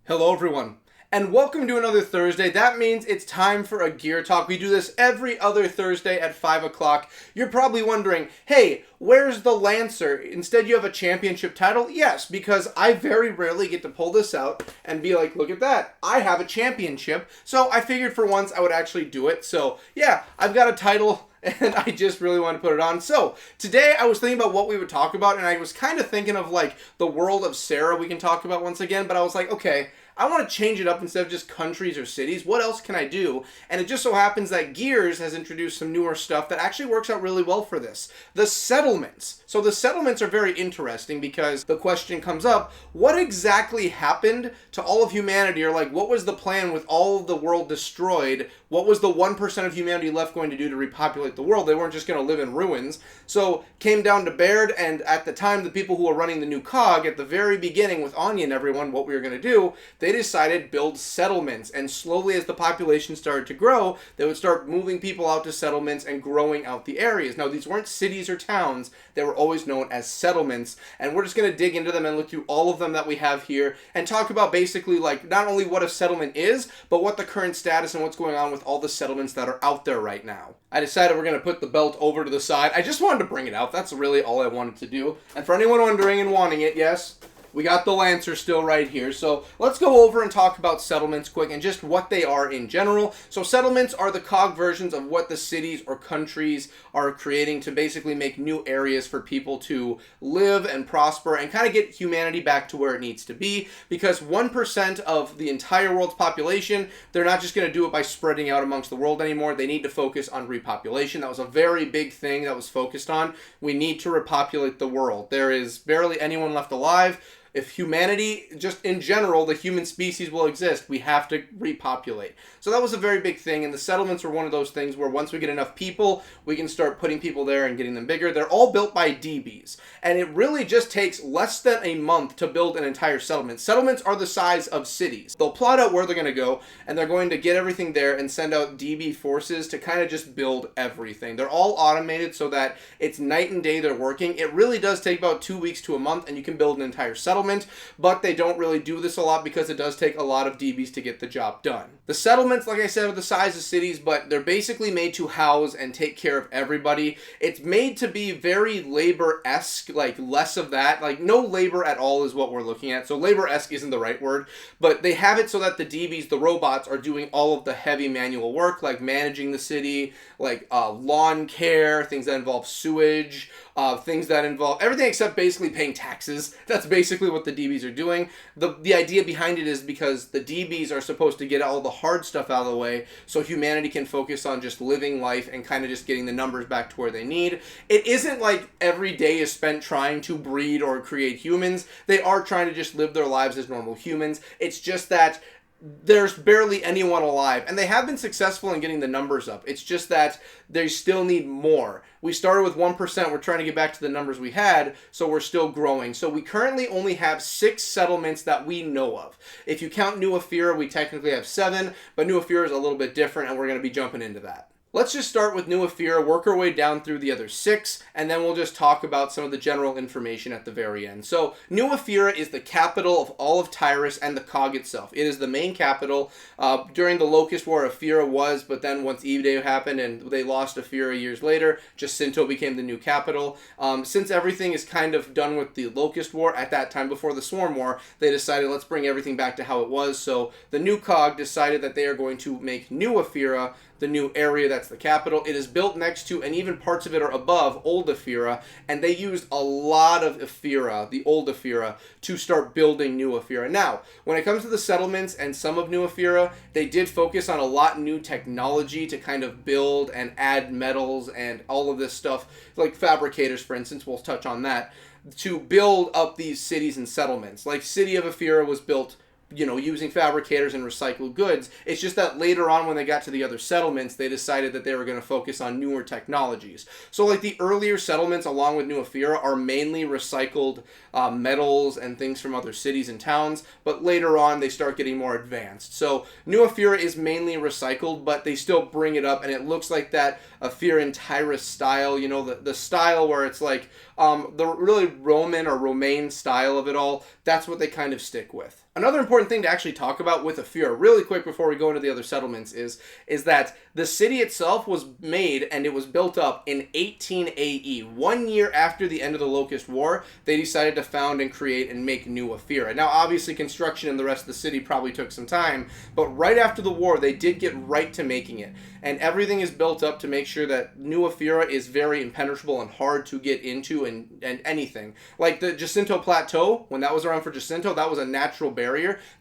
Hello everyone, and welcome to another Thursday. That means it's time for a gear talk. We do this every other Thursday at 5 o'clock. You're probably wondering, hey, where's the Lancer? Instead you have a championship title? Yes, because I very rarely get to pull this out and be like, look at that, I have a championship. So I figured for once I would actually do it. So yeah, I've got a title and I just really want to put it on. So today I was thinking about what we would talk about, and I was kind of thinking of like the world of SERA we can talk about once again, but I was like, okay, I want to change it up instead of just countries or cities. What else can I do? And it just so happens that Gears has introduced some newer stuff that actually works out really well for this. The settlements. So the settlements are very interesting because the question comes up, what exactly happened to all of humanity? Or like, what was the plan with all of the world destroyed? What was the 1% of humanity left going to do to repopulate the world? They weren't just going to live in ruins. So came down to Baird, and at the time, the people who were running the new cog, at the very beginning with Anya and everyone, what we were going to do, they decided build settlements, and slowly as the population started to grow, they would start moving people out to settlements and growing out the areas. Now these weren't cities or towns, they were always known as settlements, and we're just going to dig into them and look through all of them that we have here and talk about basically like not only what a settlement is, but what the current status and what's going on with all the settlements that are out there right now. I decided we're going to put the belt over to the side. I just wanted to bring it out. That's really all I wanted to do. And for anyone wondering and wanting it, yes, we got the Lancer still right here. So let's go over and talk about settlements quick and just what they are in general. So settlements are the cog versions of what the cities or countries are creating to basically make new areas for people to live and prosper and kind of get humanity back to where it needs to be. Because 1% of the entire world's population, they're not just going to do it by spreading out amongst the world anymore. They need to focus on repopulation. That was a very big thing that was focused on. We need to repopulate the world. There is barely anyone left alive. If humanity, just in general, the human species will exist, we have to repopulate. So that was a very big thing, and the settlements are one of those things where once we get enough people, we can start putting people there and getting them bigger. They're all built by DeeBees, and it really just takes less than a month to build an entire settlement. Settlements are the size of cities. They'll plot out where they're going to go, and they're going to get everything there and send out DeeBee forces to kind of just build everything. They're all automated so that it's night and day they're working. It really does take about 2 weeks to a month, and you can build an entire settlement. But they don't really do this a lot because it does take a lot of DeeBees to get the job done. The settlements, like I said, are the size of cities, but they're basically made to house and take care of everybody. It's made to be very labor-esque, like less of that. Like no labor at all is what we're looking at. So labor-esque isn't the right word, but they have it so that the DeeBees, the robots, are doing all of the heavy manual work, like managing the city, like lawn care, things that involve sewage, things that involve everything except basically paying taxes. That's basically what the DeeBees are doing. The idea behind it is because the DeeBees are supposed to get all the hard stuff out of the way so humanity can focus on just living life and kind of just getting the numbers back to where they need. It isn't like every day is spent trying to breed or create humans. They are trying to just live their lives as normal humans. It's just that there's barely anyone alive, and they have been successful in getting the numbers up. It's just that they still need more. We started with 1%. We're trying to get back to the numbers we had, so we're still growing. So we currently only have 6 settlements that we know of. If you count New Ephyra, we technically have 7, but New Ephyra is a little bit different, and we're going to be jumping into that. Let's just start with New Ephyra, work our way down through the other 6, and then we'll just talk about some of the general information at the very end. So, New Ephyra is the capital of all of Tyrus and the cog itself. It is the main capital. During the Locust War, Ephyra was, but then once E-Day happened and they lost Ephyra years later, Jacinto became the new capital. Since everything is kind of done with the Locust War, at that time before the Swarm War, they decided let's bring everything back to how it was. So, the new cog decided that they are going to make New Ephyra the new area that's the capital. It is built next to, and even parts of it are above, Old Ephyra, and they used a lot of Ephyra, the Old Ephyra, to start building New Ephyra. Now, when it comes to the settlements and some of New Ephyra, they did focus on a lot new technology to kind of build and add metals and all of this stuff, like fabricators, for instance, we'll touch on that, to build up these cities and settlements. Like City of Ephyra was built using fabricators and recycled goods. It's just that later on when they got to the other settlements, they decided that they were going to focus on newer technologies. So like the earlier settlements along with New Ephyra are mainly recycled metals and things from other cities and towns, but later on they start getting more advanced. So New Ephyra is mainly recycled, but they still bring it up and it looks like that Ephyran Tyrus style, the style where it's like the really Roman or Romaine style of it all. That's what they kind of stick with. Another important thing to actually talk about with Ephyra, really quick before we go into the other settlements, is that the city itself was made and it was built up in 18 AE. 1 year after the end of the Locust War, they decided to found and create and make New Ephyra. Now, obviously, construction in the rest of the city probably took some time, but right after the war, they did get right to making it. And everything is built up to make sure that New Ephyra is very impenetrable and hard to get into and anything. Like the Jacinto Plateau, when that was around for Jacinto, that was a natural barrier.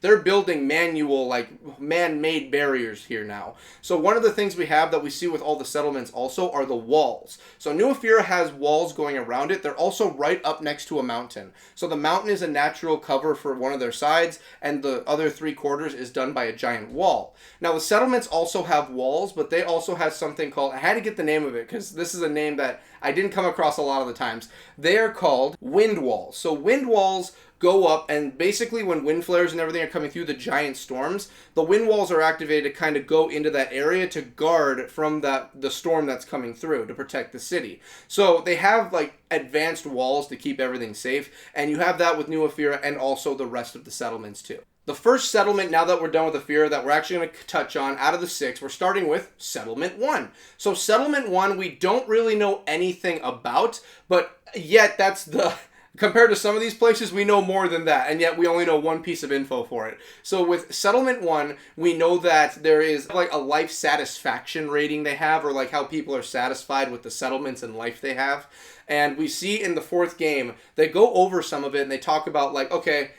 They're building manual, like man-made barriers here now. So one of the things we have that we see with all the settlements also are the walls. So New Ephyra has walls going around it. They're also right up next to a mountain. So the mountain is a natural cover for one of their sides, and the other 3/4 is done by a giant wall. Now the settlements also have walls, but they also have something called, I had to get the name of it because this is a name that I didn't come across a lot of the times. They are called wind walls. So wind walls go up, and basically when wind flares and everything are coming through the giant storms, the wind walls are activated to kind of go into that area to guard from the storm that's coming through to protect the city. So they have like advanced walls to keep everything safe, and you have that with New Ephyra and also the rest of the settlements too. The first settlement, now that we're done with Ephyra, that we're actually going to touch on out of the 6, we're starting with Settlement 1. So Settlement 1, we don't really know anything about, but yet that's the... Compared to some of these places, we know more than that, and yet we only know one piece of info for it. So with Settlement 1, we know that there is like a life satisfaction rating they have, or like how people are satisfied with the settlements and life they have. And we see in the 4th game, they go over some of it, and they talk about like, okay,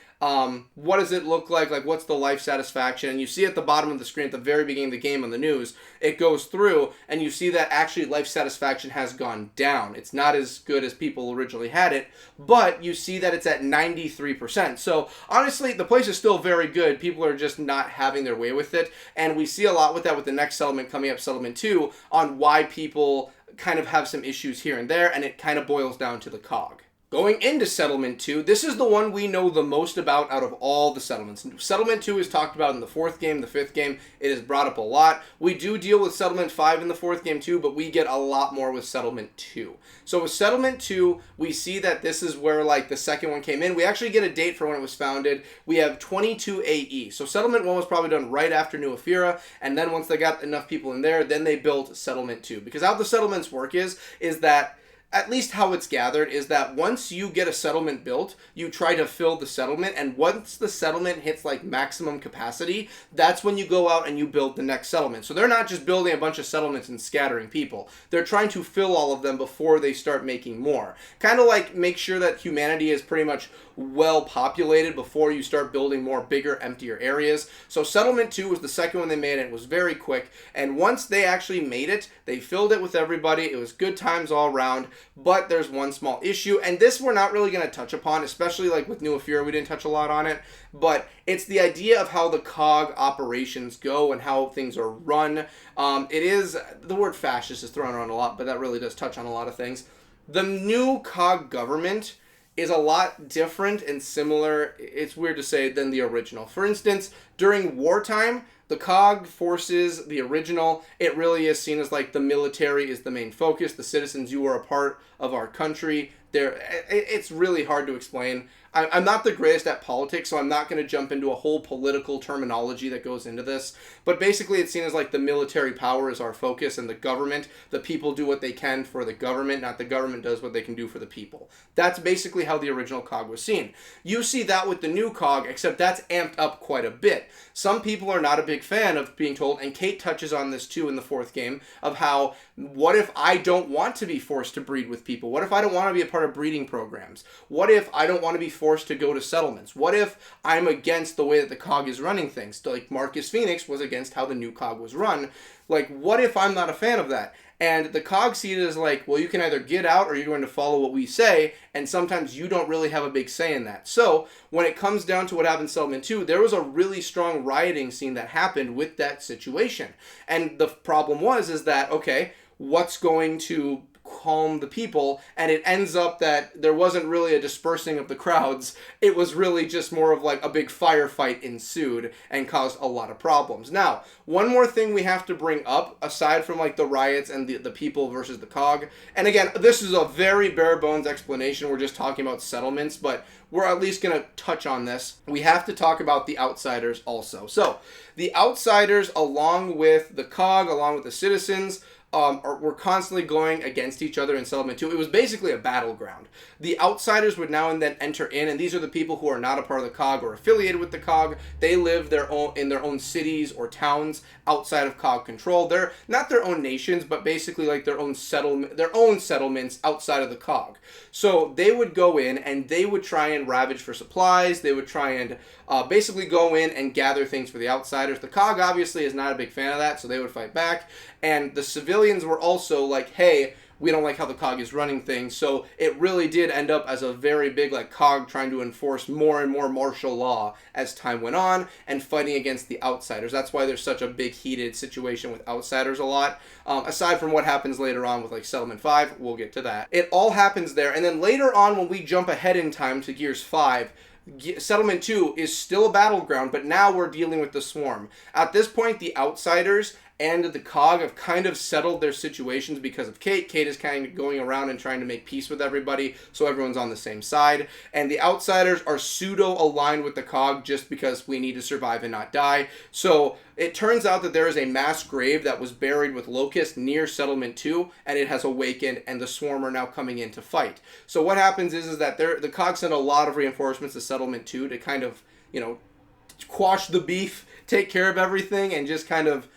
what does it look like? Like, what's the life satisfaction? And you see at the bottom of the screen at the very beginning of the game on the news, it goes through and you see that actually life satisfaction has gone down. It's not as good as people originally had it, but you see that it's at 93%. So honestly, the place is still very good. People are just not having their way with it. And we see a lot with that with the next settlement coming up, Settlement 2, on why people kind of have some issues here and there, and it kind of boils down to the cog. Going into Settlement 2, this is the one we know the most about out of all the settlements. Settlement 2 is talked about in the 4th game, the 5th game. It is brought up a lot. We do deal with Settlement 5 in the 4th game too, but we get a lot more with Settlement 2. So with Settlement 2, we see that this is where like the second one came in. We actually get a date for when it was founded. We have 22 AE. So Settlement 1 was probably done right after New Ephyra, and then once they got enough people in there, then they built Settlement 2. Because how the settlements work is that at least how it's gathered is that once you get a settlement built, you try to fill the settlement, and once the settlement hits like maximum capacity, that's when you go out and you build the next settlement. So they're not just building a bunch of settlements and scattering people. They're trying to fill all of them before they start making more. Kind of like make sure that humanity is pretty much well populated before you start building more bigger, emptier areas. So Settlement 2 was the second one they made, and it was very quick. And once they actually made it, they filled it with everybody. It was good times all around. But there's one small issue, and this we're not really going to touch upon, especially like with New Ephyra, we didn't touch a lot on it, but it's the idea of how the cog operations go and how things are run. It is, the word fascist is thrown around a lot, but that really does touch on a lot of things. The new cog government is a lot different and similar, it's weird to say, than the original. For instance, during wartime, the COG forces, the original, it really is seen as like the military is the main focus. The citizens, you are a part of our country. It's really hard to explain. I'm not the greatest at politics, so I'm not going to jump into a whole political terminology that goes into this. But basically, it's seen as like the military power is our focus, and the government, the people do what they can for the government, not the government does what they can do for the people. That's basically how the original COG was seen. You see that with the new COG, except that's amped up quite a bit. Some people are not a big fan of being told, and Kate touches on this too in the 4th game, of how, what if I don't want to be forced to breed with people? What if I don't want to be a part of breeding programs? What if I don't want to be forced to go to settlements? What if I'm against the way that the COG is running things? Like Marcus Phoenix was against how the new COG was run. Like, what if I'm not a fan of that? And the COG see it as like, well, you can either get out or you're going to follow what we say, and sometimes you don't really have a big say in that. So when it comes down to what happened in Settlement 2, there was a really strong rioting scene that happened with that situation. And the problem is that, okay, what's going to calm the people, and it ends up that there wasn't really a dispersing of the crowds. It was really just more of like a big firefight ensued and caused a lot of problems. Now, one more thing we have to bring up, aside from like the riots and the people versus the cog, and again, this is a very bare bones explanation. We're just talking about settlements, but we're at least going to touch on this. We have to talk about the outsiders also. So, the outsiders, along with the cog, along with the citizens, were constantly going against each other in Settlement 2. It was basically a battleground. The outsiders would now and then enter in, and these are the people who are not a part of the cog or affiliated with the cog. They live in their own cities or towns outside of cog control. They're not their own nations, but basically like their own settlements outside of the cog. So they would go in and they would try and ravage for supplies. They would try and basically go in and gather things for the outsiders. The cog obviously is not a big fan of that, so they would fight back. And the civilians were also like, hey, we don't like how the cog is running things. So it really did end up as a very big like cog trying to enforce more and more martial law as time went on and fighting against the outsiders. That's why there's such a big heated situation with outsiders a lot. Aside from what happens later on with like Settlement 5, we'll get to that. It all happens there. And then later on when we jump ahead in time to Gears 5, Settlement 2 is still a battleground, but now we're dealing with the Swarm. At this point, the outsiders and the cog have kind of settled their situations because of Kate. Kate is kind of going around and trying to make peace with everybody, so everyone's on the same side. And the outsiders are pseudo-aligned with the cog just because we need to survive and not die. So it turns out that there is a mass grave that was buried with Locust near Settlement 2, and it has awakened, and the Swarm are now coming in to fight. So what happens is that the cog sent a lot of reinforcements to Settlement 2 to kind of, quash the beef, take care of everything, and just kind of,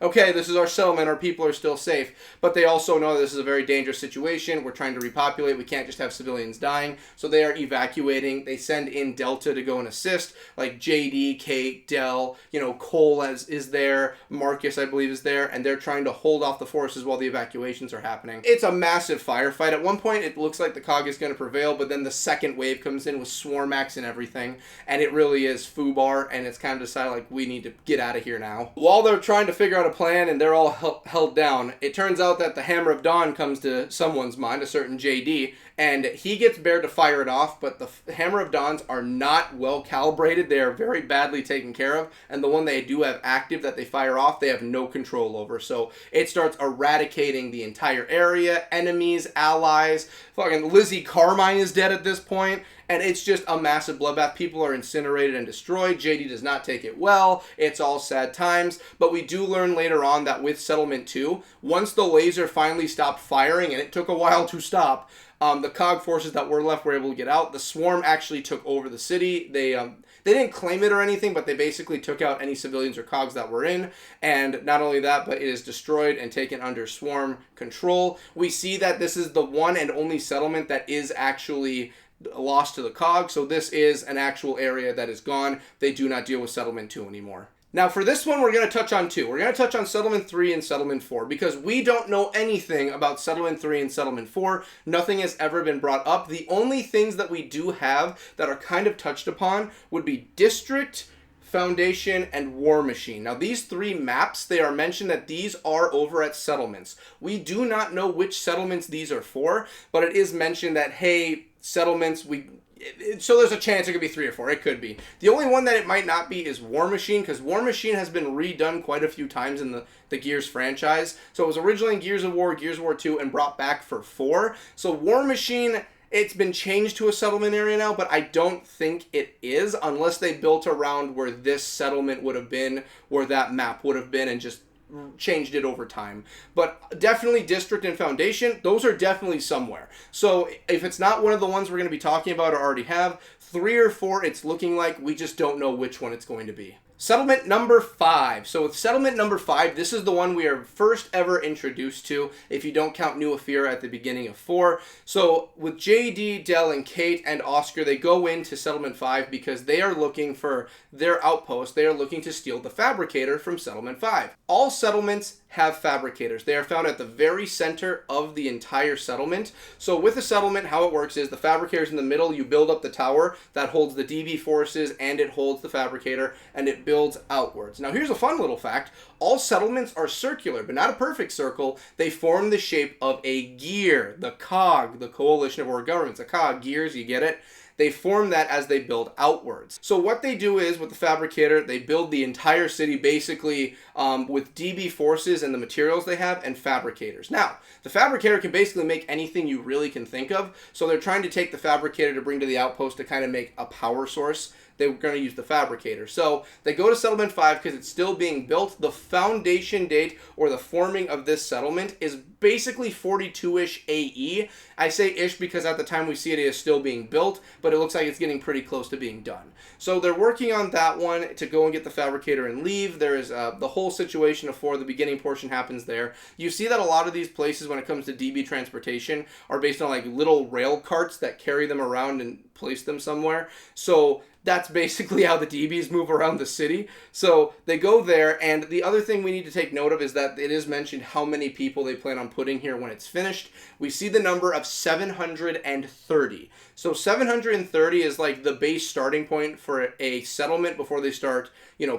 okay, this is our settlement, our people are still safe. But they also know this is a very dangerous situation. We're trying to repopulate. We can't just have civilians dying. So they are evacuating. They send in Delta to go and assist, like JD, Kate, Del, Cole is there, Marcus, I believe, is there, and they're trying to hold off the forces while the evacuations are happening. It's a massive firefight. At one point, it looks like the cog is going to prevail, but then the second wave comes in with Swarmax and everything, and it really is foobar, and it's kind of decided, like, we need to get out of here now. While they're trying to figure out a plan and they're all held down, it turns out that the Hammer of Dawn comes to someone's mind, a certain JD, and he gets Bear to fire it off, but the Hammer of Dawns are not well calibrated. They are very badly taken care of, and the one they do have active that they fire off, they have no control over. So it starts eradicating the entire area, enemies, allies. Fucking Lizzie Carmine is dead at this point, and it's just a massive bloodbath. People are incinerated and destroyed. JD does not take it well. It's all sad times. But we do learn later on that with Settlement 2, once the laser finally stopped firing, and it took a while to stop, the cog forces that were left were able to get out. The Swarm actually took over the city. They didn't claim it or anything, but they basically took out any civilians or cogs that were in. And not only that, but it is destroyed and taken under Swarm control. We see that this is the one and only settlement that is actually lost to the cog. So this is an actual area that is gone. They do not deal with Settlement 2 anymore. Now, for this one, we're going to touch on two. We're going to touch on Settlement 3 and Settlement 4 because we don't know anything about Settlement 3 and Settlement 4. Nothing has ever been brought up. The only things that we do have that are kind of touched upon would be District, Foundation, and War Machine. Now, these three maps, they are mentioned that these are over at settlements. We do not know which settlements these are for, but it is mentioned that, hey, settlements, so there's a chance it could be 3 or 4. It could be. The only one that it might not be is War Machine, because War Machine has been redone quite a few times in the Gears franchise. So it was originally in Gears of War 2, and brought back for 4. So War Machine, it's been changed to a settlement area now, but I don't think it is, unless they built around where this settlement would have been, where that map would have been, and just changed it over time. But definitely District and Foundation, those are definitely somewhere. So if it's not one of the ones we're going to be talking about or already have, 3 or 4 it's looking like, we just don't know which one it's going to be. Settlement number 5. So with Settlement number 5, this is the one we are first ever introduced to, if you don't count New Ephyra at the beginning of 4. So with JD, Del, and Kate, and Oscar, they go into Settlement 5 because they are looking for their outpost. They are looking to steal the Fabricator from Settlement 5. All settlements have fabricators. They are found at the very center of the entire settlement. So with a settlement, how it works is the fabricator's in the middle, you build up the tower that holds the DeeBee forces and it holds the fabricator and it builds outwards. Now here's a fun little fact. All settlements are circular, but not a perfect circle. They form the shape of a gear, the cog, the coalition of world governments. A cog, gears, you get it? They form that as they build outwards. So what they do is, with the fabricator, they build the entire city basically with DeeBee forces and the materials they have and fabricators. Now, the fabricator can basically make anything you really can think of. So they're trying to take the fabricator to bring to the outpost to kind of make a power source. They were going to use the fabricator. So they go to settlement 5 because it's still being built. The foundation date or the forming of this settlement is basically 42-ish AE. I say ish because at the time we see it is still being built, but it looks like it's getting pretty close to being done. So they're working on that one to go and get the fabricator and leave. There is the whole situation of the beginning portion happens there. You see that a lot of these places when it comes to DeeBee transportation are based on like little rail carts that carry them around and place them somewhere. So that's basically how the DeeBees move around the city. So they go there, and the other thing we need to take note of is that it is mentioned how many people they plan on putting here when it's finished. We see the number of 730. So 730 is like the base starting point for a settlement before they start,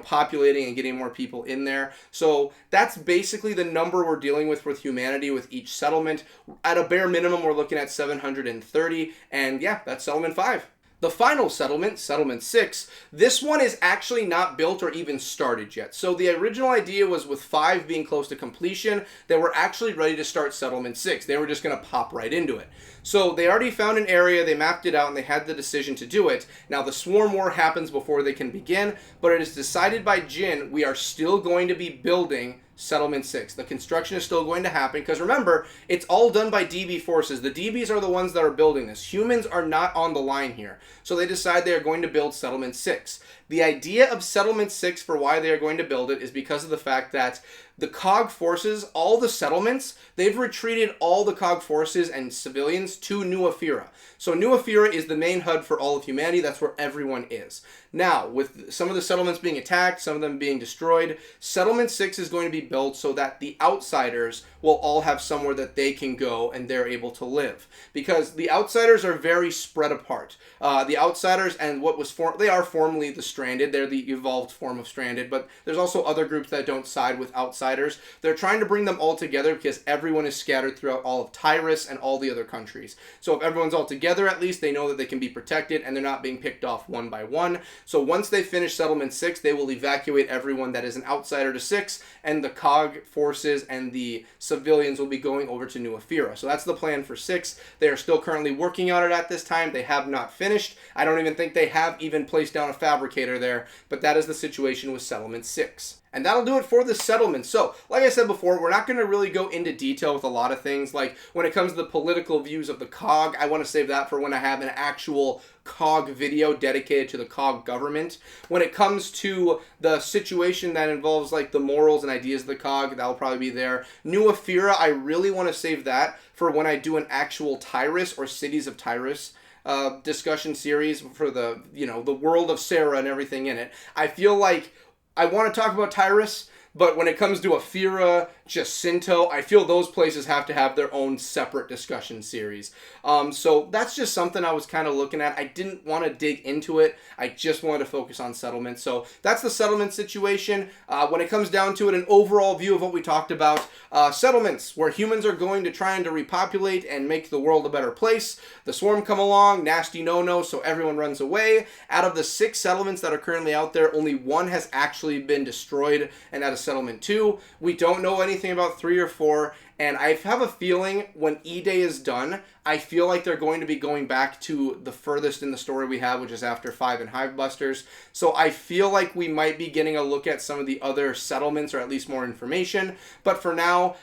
populating and getting more people in there. So that's basically the number we're dealing with humanity with each settlement. At a bare minimum, we're looking at 730, and yeah, that's settlement 5. The final settlement, settlement 6, this one is actually not built or even started yet. So the original idea was with 5 being close to completion, they were actually ready to start settlement 6. They were just going to pop right into it. So they already found an area, they mapped it out, and they had the decision to do it. Now the swarm war happens before they can begin, but it is decided by Jin we are still going to be building Settlement 6. The construction is still going to happen because remember, it's all done by DeeBee forces. The DeeBees are the ones that are building this. Humans are not on the line here. So they decide they are going to build Settlement 6. The idea of Settlement 6 for why they are going to build it is because of the fact that the COG forces, all the settlements, they've retreated all the COG forces and civilians to New Ephyra. So New Ephyra is the main HUD for all of humanity. That's where everyone is. Now, with some of the settlements being attacked, some of them being destroyed, Settlement 6 is going to be built so that the outsiders will all have somewhere that they can go and they're able to live. Because the outsiders are very spread apart. The outsiders and what was they are formerly the Stranded. They're the evolved form of Stranded, but there's also other groups that don't side with outsiders. They're trying to bring them all together because everyone is scattered throughout all of Tyrus and all the other countries. So if everyone's all together, at least they know that they can be protected and they're not being picked off one by one. So once they finish Settlement 6, they will evacuate everyone that is an outsider to 6, and the COG forces and the civilians will be going over to New Ephyra. So that's the plan for 6. They are still currently working on it at this time. They have not finished. I don't even think they have even placed down a fabricator there, but that is the situation with Settlement 6. And that'll do it for the settlement. So, like I said before, we're not going to really go into detail with a lot of things. Like, when it comes to the political views of the COG, I want to save that for when I have an actual COG video dedicated to the COG government. When it comes to the situation that involves, like, the morals and ideas of the COG, that'll probably be there. New Ephyra, I really want to save that for when I do an actual Tyrus or Cities of Tyrus discussion series for the, the world of SERA and everything in it. I feel like I want to talk about Tyrus, but when it comes to Ephyra, Jacinto, I feel those places have to have their own separate discussion series. So that's just something I was kind of looking at. I didn't want to dig into it. I just wanted to focus on settlement. So that's the settlement situation. When it comes down to it, an overall view of what we talked about, settlements, where humans are going to try to repopulate and make the world a better place. The swarm come along, nasty no-no, so everyone runs away. Out of the 6 settlements that are currently out there, only 1 has actually been destroyed, and that is Settlement 2. We don't know anything about 3 or 4, and I have a feeling when E-Day is done, I feel like they're going to be going back to the furthest in the story we have, which is after 5 and Hivebusters. So I feel like we might be getting a look at some of the other settlements, or at least more information. But for now,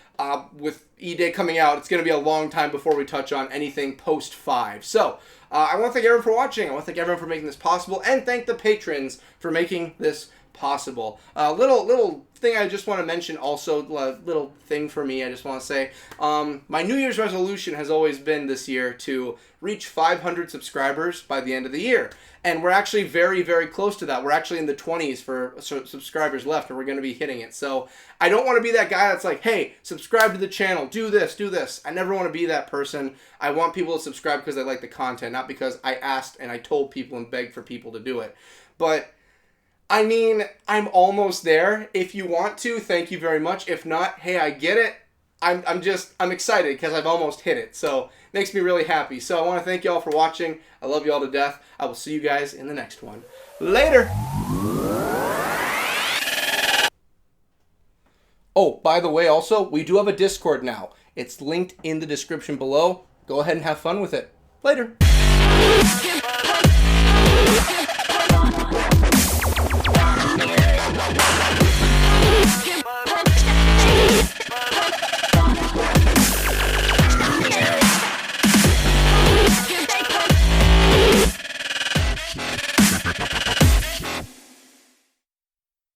with E-Day coming out, it's going to be a long time before we touch on anything post 5. So I want to thank everyone for watching. I want to thank everyone for making this possible, and thank the patrons for making this possible. Little thing I just want to mention also, little thing for me I just want to say, my New Year's resolution has always been this year to reach 500 subscribers by the end of the year. And we're actually very, very close to that. We're actually in the 20s for subscribers left, and we're going to be hitting it. So I don't want to be that guy that's like, hey, subscribe to the channel, do this, do this. I never want to be that person. I want people to subscribe because they like the content, not because I asked and I told people and begged for people to do it. But I mean, I'm almost there. If you want to, thank you very much. If not, hey, I get it. I'm excited because I've almost hit it. So it makes me really happy. So I want to thank you all for watching. I love you all to death. I will see you guys in the next one. Later. Oh, by the way, also, we do have a Discord now. It's linked in the description below. Go ahead and have fun with it. Later.